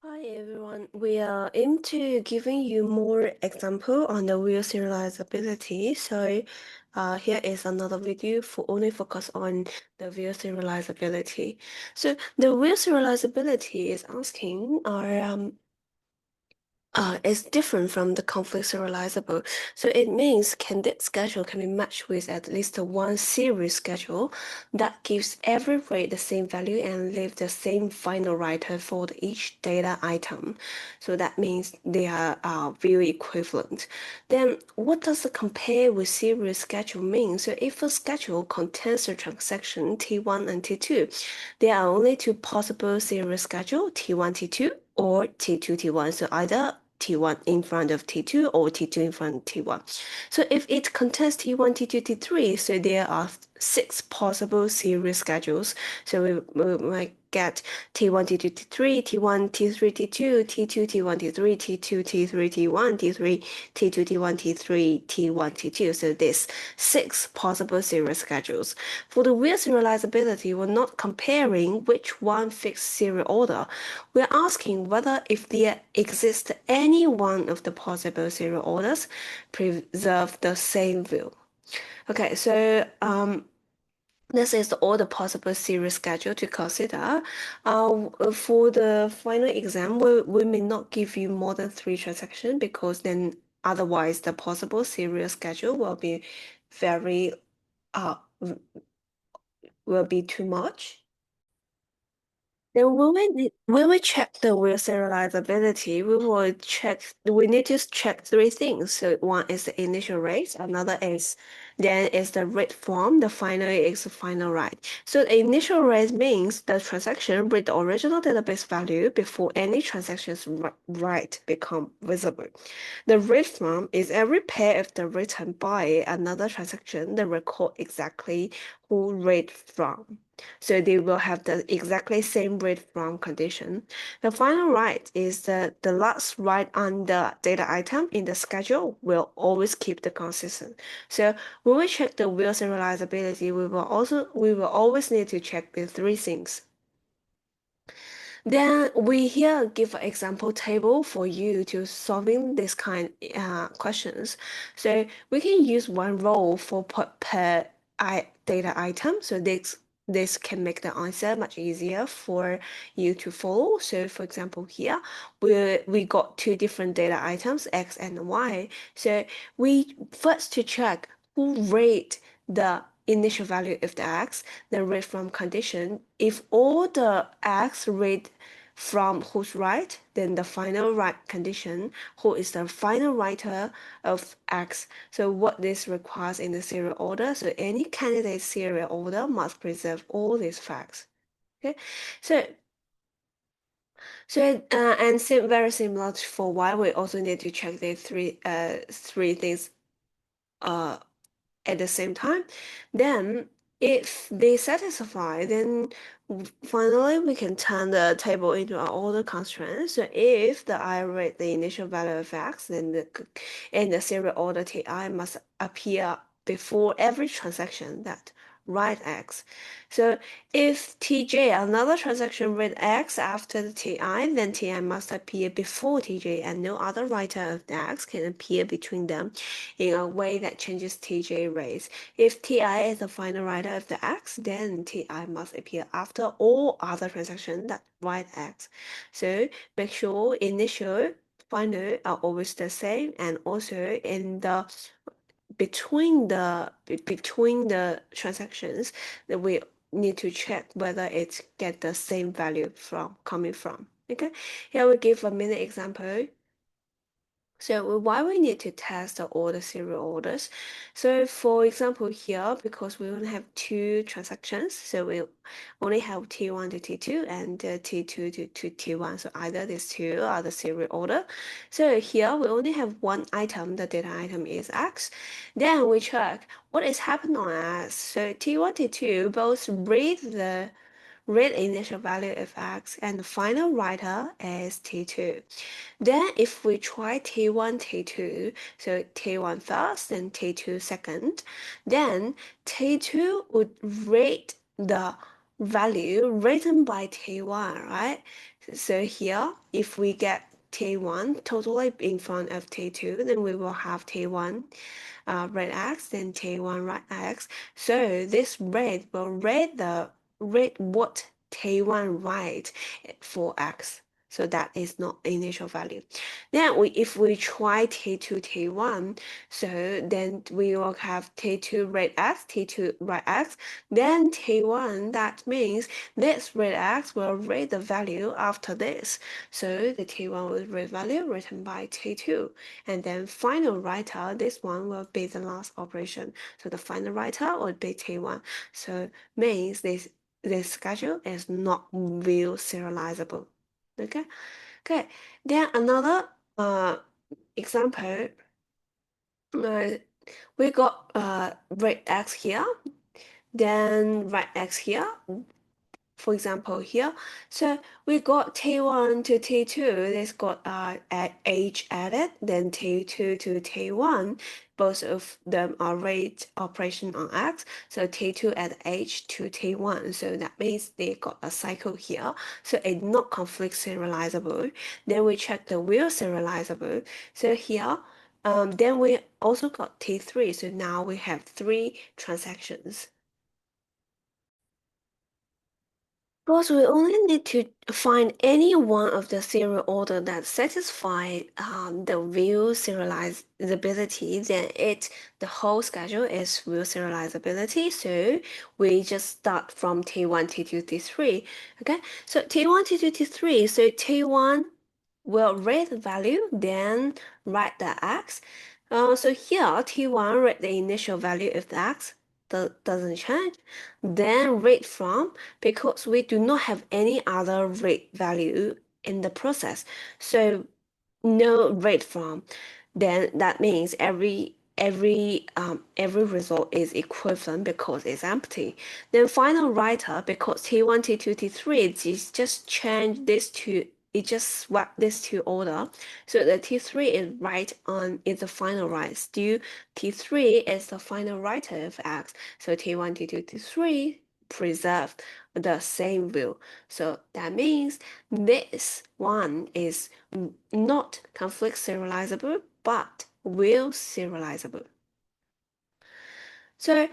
Hi everyone, we are into giving you more example on the wheel serializability. So here is another video for only focus on the wheel serializability. So the wheel serializability is asking is different from the conflict serializable. So it means candidate schedule can be matched with at least one series schedule that gives every rate the same value and leave the same final writer for each data item. So that means they are view equivalent. Then what does the compare with series schedule mean? So if a schedule contains a transaction T1 and T2, there are only two possible series schedule, T1, T2 or T2, T1. So either T1 in front of T2 or T2 in front of T1. So if it contains T1, T2, T3, so there are 6 possible series schedules. So we might get T1, T2, T3, T1, T3, T2, T2, T1, T3, T2, T3, T1, T3, T2, T1, T3, T1, T2. So there's 6 possible series schedules. For the wheel serializability, we're not comparing which one fits serial order. We're asking whether if there exists any one of the possible serial orders preserve the same view. Okay, so this is all the possible series schedule to consider. For the final exam, we may not give you more than 3 transactions because then otherwise the possible series schedule will be very will be too much. Then when we check the wheel serializability, we need to check 3 things. So one is the initial rate, another is the rate form, the final is the final write. So the initial rate means the transaction read the original database value before any transactions write become visible. The read from is every pair of the written by another transaction that record exactly who read from. So they will have the exactly same read from condition. The final write is the last write on the data item in the schedule will always keep the consistent. So when we check the wheel serializability, we will always need to check the 3 things. Then we here give an example table for you to solving this kind questions. So we can use one row for per data item. So this can make the answer much easier for you to follow. So for example here, we got 2 different data items, X and Y. So we first to check who rate the initial value of the X, the read from condition. If all the X read from who's right, then the final write condition, who is the final writer of X. So what this requires in the serial order, so any candidate serial order must preserve all these facts. Okay, so very similar for Y, we also need to check the three things at the same time. Then if they satisfy, then finally we can turn the table into an order constraint. So if the I rate the initial value of X, then the serial order TI must appear before every transaction that write X. So if TJ, another transaction read X after the TI, then TI must appear before TJ and no other writer of the X can appear between them in a way that changes TJ rates. If TI is the final writer of the X, then TI must appear after all other transactions that write X. So make sure initial, final are always the same, and also in the between the transactions that we need to check whether it get the same value from coming from. Okay, here we give a mini example. So why we need to test all the serial orders? So for example here, because we only have 2 transactions, so we only have T1 to T2 and T2 to T1. So either these 2 are the serial order. So here we only have one item, the data item is X. Then we check what is happening on X. So T1, T2 both read initial value of X and the final writer is T2. Then if we try T1, T2, so T1 first and T2 second, then T2 would rate the value written by T1, right? So here, if we get T1 totally in front of T2, then we will have T1 red X, then T1 right X. So this red will read what T1 right for X. So that is not initial value. Then if we try T2, T1, so then we will have T2 red X, T2 right X, then T1, that means this red X will read the value after this. So the T1 will read value written by T2. And then final writer, this one will be the last operation. So the final writer would be T1. So means this schedule is not real serializable. Okay. Okay. Then another example, uh, we got red X here, then right X here, for example here. So we got T1 to T2, this got H added, then T2 to T1, both of them are rate operation on X, so T2 add H to T1, so that means they got a cycle here, so it's not conflict serializable. Then we check the real serializable, so here, then we also got T3, so now we have 3 transactions. Because we only need to find any one of the serial order that satisfy the real serializability, then the whole schedule is real serializability. So we just start from T1, T2, T3. Okay, so T1, T2, T3. So T1 will read the value, then write the X. So here T1 read the initial value if the X doesn't change, then read from, because we do not have any other read value in the process. So no read from, then that means every result is equivalent because it's empty. Then final writer, because T1, T2, T3 just change this to it just swap this to order. So the T3 is right on is the final write. Still T3 is the final writer of X. So T1, T2, T3 preserve the same view. So that means this one is not conflict serializable, but will serializable. So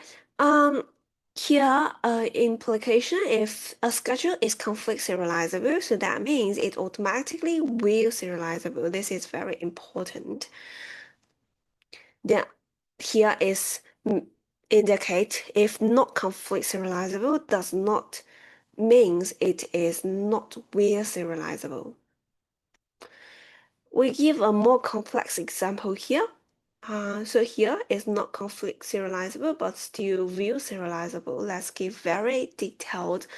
here implication, if a schedule is conflict serializable, so that means it automatically will serializable. This is very important. Then here is indicate if not conflict serializable does not means it is not will serializable. We give a more complex example here. So here is not conflict serializable, but still view serializable. Let's give very detailed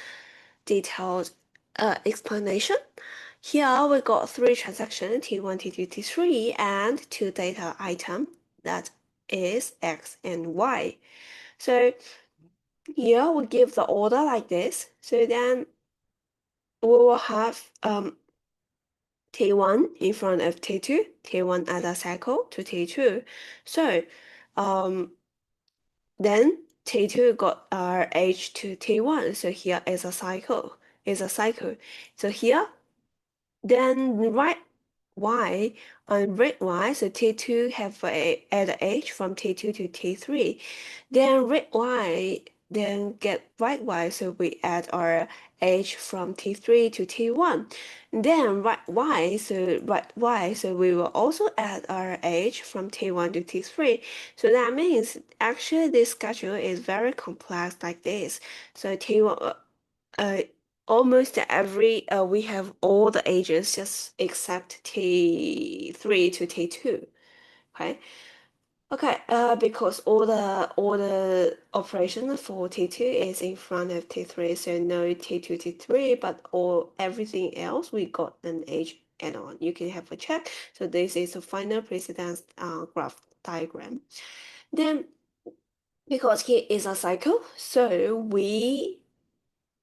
explanation. Here we got 3 transactions, T1, T2, T3, and 2 data item that is X and Y. So here we give the order like this. So then we will have T1 in front of T2, T1 add a cycle to T2. So then T2 got H to T1. So here is a cycle, So here, then write Y and read Y. So T2 have add H from T2 to T3. Then read Y, then get write Y. So we add our H from T3 to T1. Then write Y, so we will also add our H from T1 to T3. So that means actually this schedule is very complex like this. So T1, almost every we have all the ages just except T3 to T2. Okay. Okay, because all the operation for T2 is in front of T3, so no T2, T3, but everything else we got an age add-on. You can have a check. So this is a final precedence graph diagram. Then because here is a cycle, so we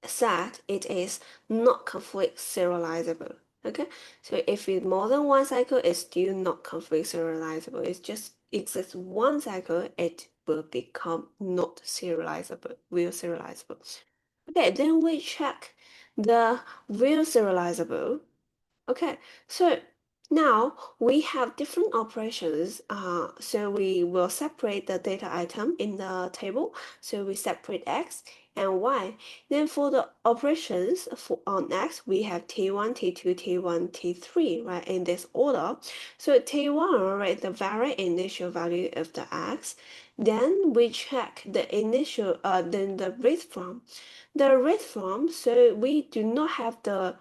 said it is not conflict serializable. Okay, so if it's more than one cycle, it's still not conflict serializable. It's just exists one cycle, it will become not serializable, will serializable. Okay, then we check the real serializable. Okay, so now we have different operations. So we will separate the data item in the table. So we separate x and y. Then for the operations on x, we have t1, t2, t1, t3, right, in this order. So t1, right, the very initial value of the x. Then we check the initial, then the read from. The read from, so we do not have the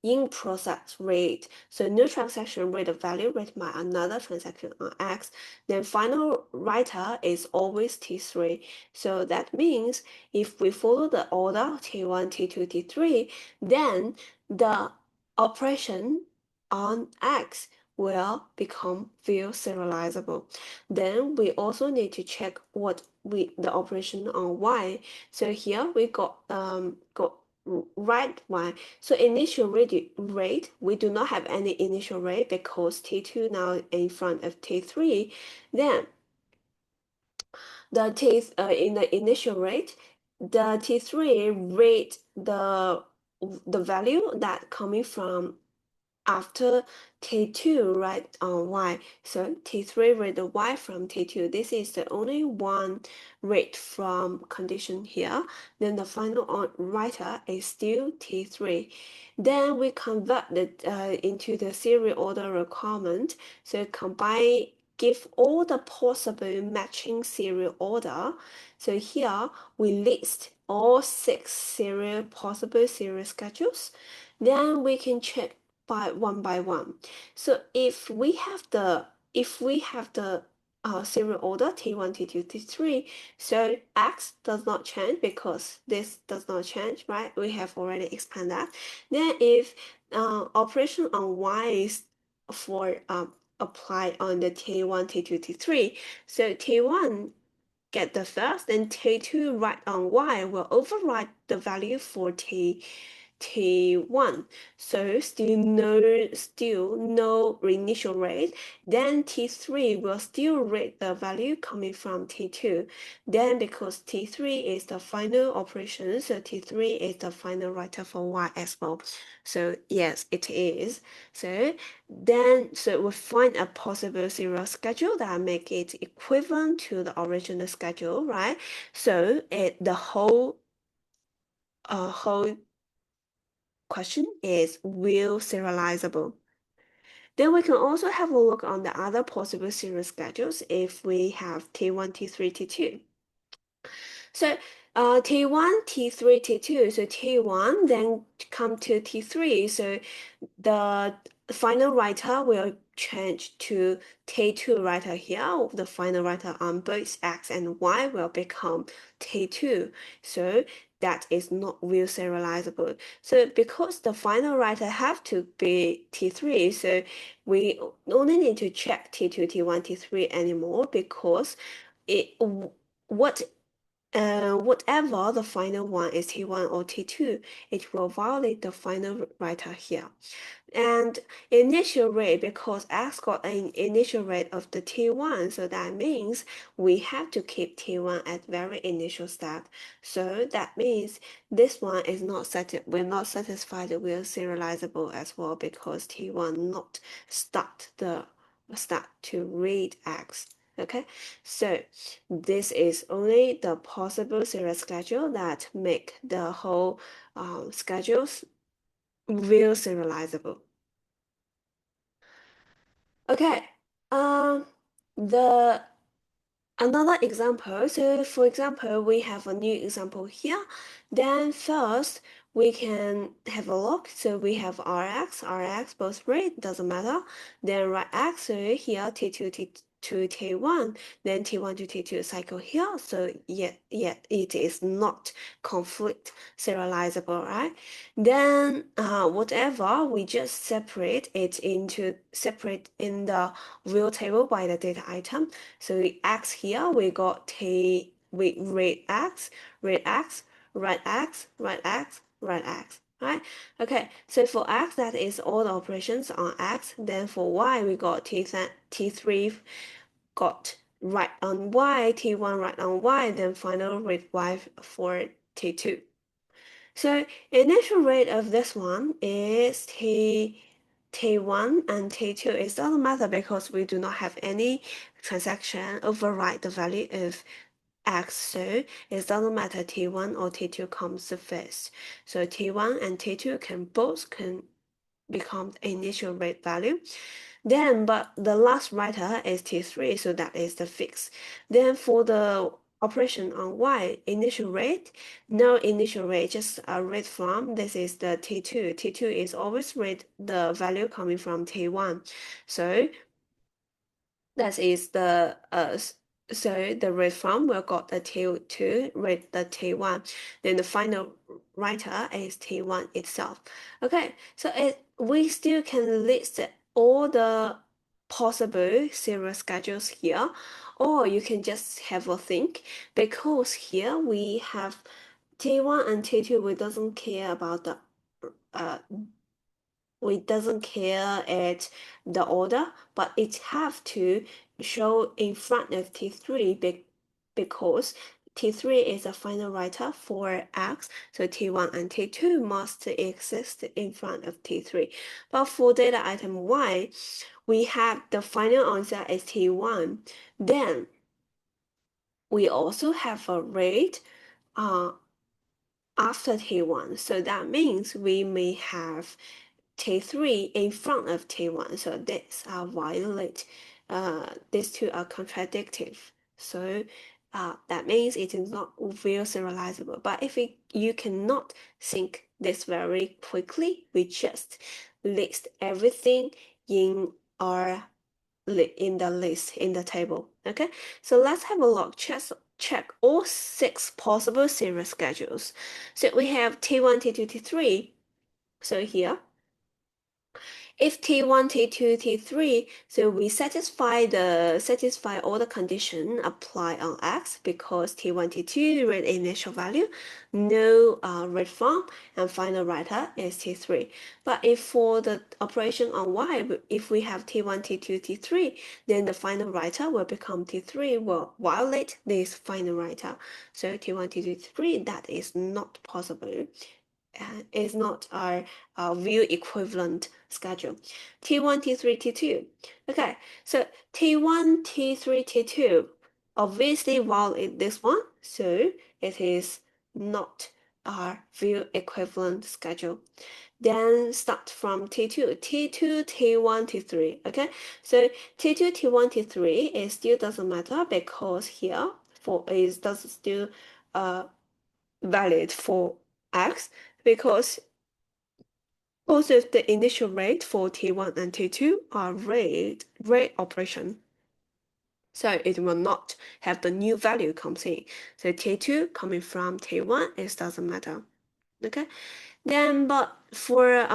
in-process rate. So new transaction rate of value read by another transaction on X. Then final writer is always T3. So that means if we follow the order T1, T2, T3, then the operation on X will become view serializable. Then we also need to check what the operation on Y. So here we got right one. So initial rate, we do not have any initial rate because T2 now in front of T3. Then the in the initial rate, the T3 rate the value that coming from after T2, right, on Y. So T3 read the Y from T2. This is the only one read from condition here. Then the final writer is still T3. Then we convert it into the serial order requirement. So combine, give all the possible matching serial order. So here we list all 6 possible serial schedules. Then we can check by one. So if we have the serial order T1, T2, T3, so X does not change because this does not change, right? We have already expanded that. Then if operation on Y is for apply on the T1, T2, T3, so T1 get the first, and T2 write on Y will override the value for T1. So still no initial rate. Then T3 will still read the value coming from T2. Then because T3 is the final operation, so T3 is the final writer for Y as well. So yes, it is. So then we find a possible serial schedule that make it equivalent to the original schedule, right? So the whole question is will serializable. Then we can also have a look on the other possible serial schedules if we have T1, T3, T2. So T1, T3, T2. So T1 then come to T3. So the final writer will change to T2 writer here. The final writer on both X and Y will become T2. So that is not real serializable. So because the final writer have to be T3, so we only need to check T2, T1, T3 anymore because what whatever the final one is T1 or T2, it will violate the final writer here. And initial rate, because X got an initial rate of the T1, so that means we have to keep T1 at very initial step. So that means this one is not we're not satisfied with serializable as well because T1 not start to read X. Okay, so this is only the possible serial schedule that make the whole schedules real serializable. Okay, the another example. So for example, we have a new example here. Then first we can have a look. So we have Rx, both rate, doesn't matter. Then right X, so here T2, T2, T1, then T1 to T2 cycle here. So yet it is not conflict serializable, right? Then whatever, we just separate in the real table by the data item. So X here, we got we read X, write X, right X, right? Okay, so for X, that is all the operations on X. Then for Y, we got T3 got write on Y, T1 write on Y, then final read Y for T2. So initial rate of this one is T1 and T2. It doesn't matter because we do not have any transaction override the value of X, so it doesn't matter T1 or T2 comes first. So T1 and T2 can become initial rate value. Then, but the last writer is T3, so that is the fix. Then for the operation on Y, initial rate, no initial rate, just a rate from, this is the T2. T2 is always rate the value coming from T1. So that is the so the rate from will got the T2 rate the T1. Then the final writer is T1 itself. Okay, so we still can list all the possible serial schedules here, or you can just have a think, because here we have T1 and T2. We doesn't care about the we doesn't care at the order, but it have to show in front of T3 because T3 is a final writer for X, so T1 and T2 must exist in front of T3. But for data item Y, we have the final answer as T1. Then we also have a rate after T1. So that means we may have T3 in front of T1. So these are violate. These two are contradictive. So that means it is not real serializable. But if you cannot think this very quickly, we just list everything in our in the list in the table. Okay, so let's have a look. Check all 6 possible serial schedules. So we have T1, T2, T3. So here, if T1, T2, T3, so we satisfy all the condition apply on X because T1, T2 read initial value, no read from, and final writer is T3. But if for the operation on Y, if we have T1, T2, T3, then the final writer will become T3, will violate this final writer. So T1, T2, T3, that is not possible. Is not our view equivalent schedule. T1, T3, T2. Okay, so T1, T3, T2 obviously violate this one, so it is not our view equivalent schedule. Then start from T2, T2, T1, T3. Okay, so T2, T1, T3 it still doesn't matter because here for is does still valid for X because both of the initial rate for T1 and T2 are rate operation. So it will not have the new value comes in. So T2 coming from T1, it doesn't matter. Okay. Then but for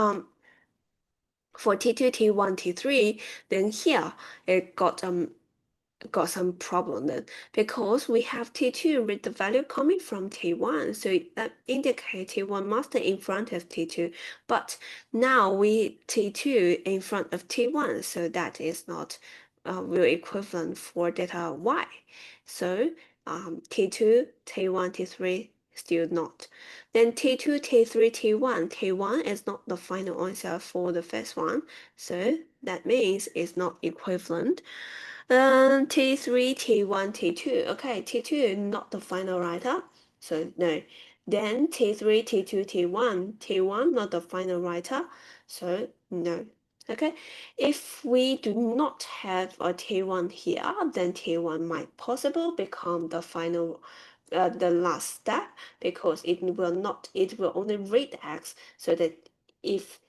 T2, T1, T3, then here it got some problem then because we have T2 with the value coming from T1, so that indicates T1 must in front of T2, but now we T2 in front of T1, so that is not real equivalent for data Y. So T2, T1, T3 still not. Then T2, T3, T1. T1 is not the final answer for the first one, so that means it's not equivalent. T3, T1, T2. Okay, T2 not the final writer, so no. Then T3, T2, T1. T1 not the final writer, so no. Okay, if we do not have a T1 here, then T1 might possible become the final, the last step because it will only read X, so that if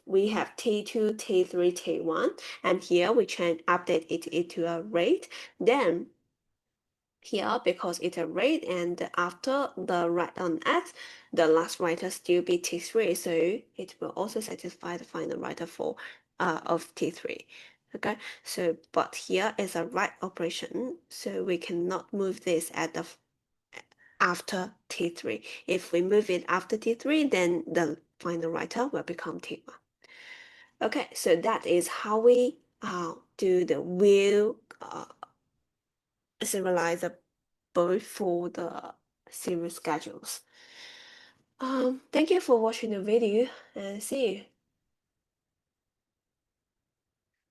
we have T2, T3, T1, and here we can update it into a rate, then here because it's a rate and after the write on X, the last writer still be T3, so it will also satisfy the final writer for of T3. Okay, so but here is a write operation, so we cannot move this at the after T3. If we move it after T3, then the final writer will become T1. Okay, so that is how we do the wheel serializable for the series schedules. Thank you for watching the video and see you.